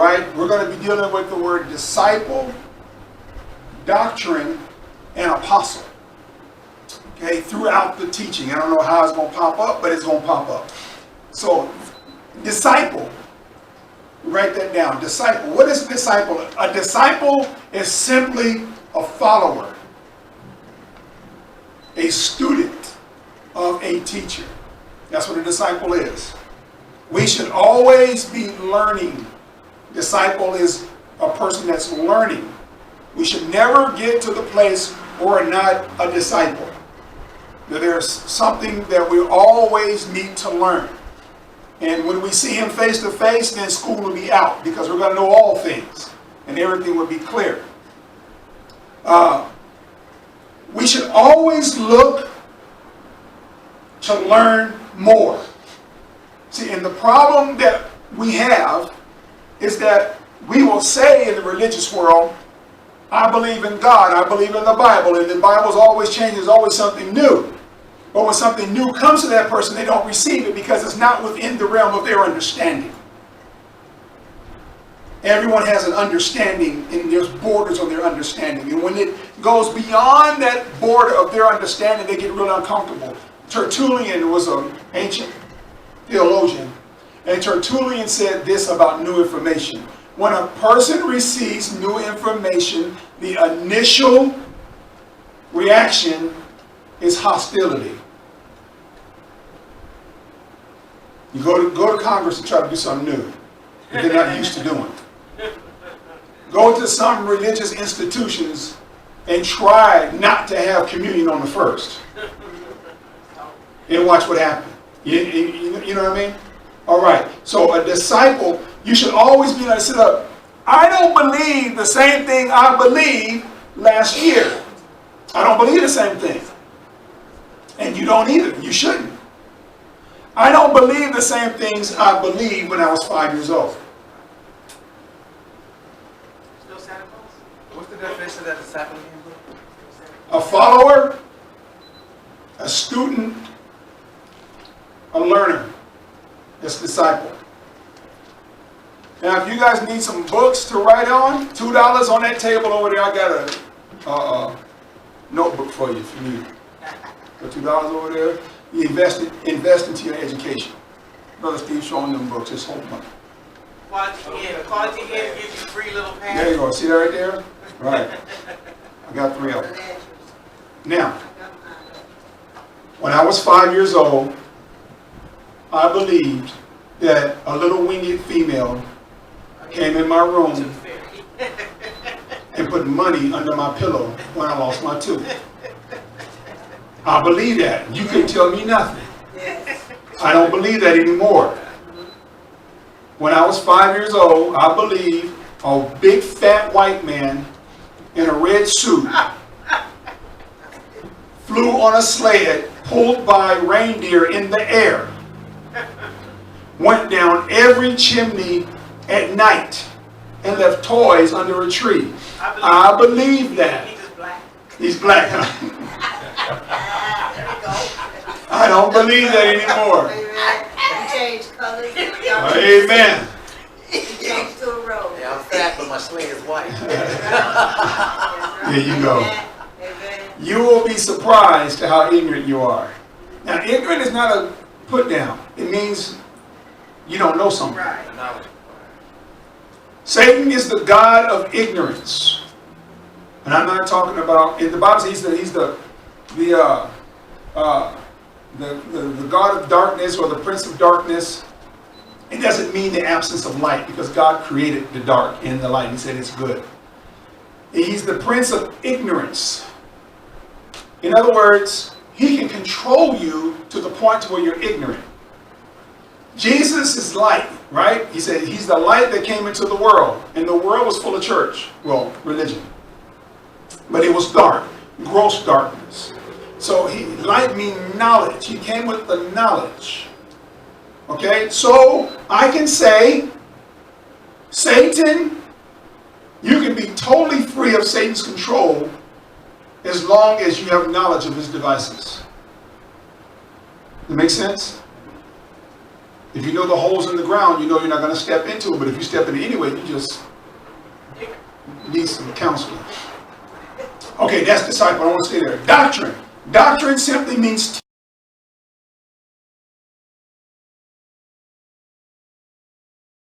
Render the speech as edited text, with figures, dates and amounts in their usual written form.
right? We're going to be dealing with the word disciple, doctrine, and apostle. Okay, throughout the teaching. I don't know how it's going to pop up, but it's going to pop up. So, disciple. Write that down. Disciple. What is a disciple? A disciple is simply a follower, a student of a teacher. That's what a disciple is. We should always be learning. Disciple is a person that's learning. We should never get to the place where we're not a disciple. There's something that we always need to learn. And when we see him face to face, then school will be out, because we're going to know all things and everything will be clear. We should always look to learn more. See, and the problem that we have is that we will say in the religious world, I believe in God, I believe in the Bible, and the Bible's always changing, there's always something new. But when something new comes to that person, they don't receive it because it's not within the realm of their understanding. Everyone has an understanding, and there's borders on their understanding. And when it goes beyond that border of their understanding, they get really uncomfortable. Tertullian was an ancient theologian, and Tertullian said this about new information. When a person receives new information, the initial reaction is hostility. You go to Congress and try to do something new that they're not used to doing. Go to some religious institutions and try not to have communion on the first. And watch what happens. You know what I mean? All right. So a disciple, you should always be able to sit up. I don't believe the same thing I believed last year. I don't believe the same thing. And you don't either. You shouldn't. I don't believe the same things I believed when I was 5 years old. What's the definition of that disciple again? A follower, a student, a learner. That's disciple. Now, if you guys need some books to write on, $2 on that table over there. I got a notebook for you if you need it. For $2 over there. You invest into your education. Brother Steve showing them books. Just hold them up. Quality Ed gives you free little pads. There you go. See that right there? Right. I got 3 of them. Now, when I was 5 years old, I believed that a little winged female came in my room and put money under my pillow when I lost my tooth. I believe that. You couldn't tell me nothing. I don't believe that anymore. When I was 5 years old, I believed a big fat white man in a red suit flew on a sled pulled by reindeer in the air, went down every chimney at night, and left toys under a tree. I believe that. He's black, huh? I don't believe that anymore. Amen. Yeah, I'm fat, but my sled is white. There you go. You will be surprised at how ignorant you are. Now, ignorant is not a put down. It means you don't know something. Satan is the god of ignorance. And I'm not talking about, in the Bible says he's the god of darkness, or the prince of darkness. It doesn't mean the absence of light, because God created the dark and the light and said it's good. He's the prince of ignorance. In other words, he can control you to the point where you're ignorant. Jesus is light, right? He said he's the light that came into the world, and the world was full of church, well, religion. But it was dark, gross darkness. So light means knowledge. He came with the knowledge. Okay, so I can say, Satan, you can be totally free of Satan's control as long as you have knowledge of his devices. Does that make sense? If you know the holes in the ground, you know you're not going to step into it. But if you step in it anyway, you just need some counseling. Okay, that's disciple. I don't want to stay there. Doctrine. Doctrine simply means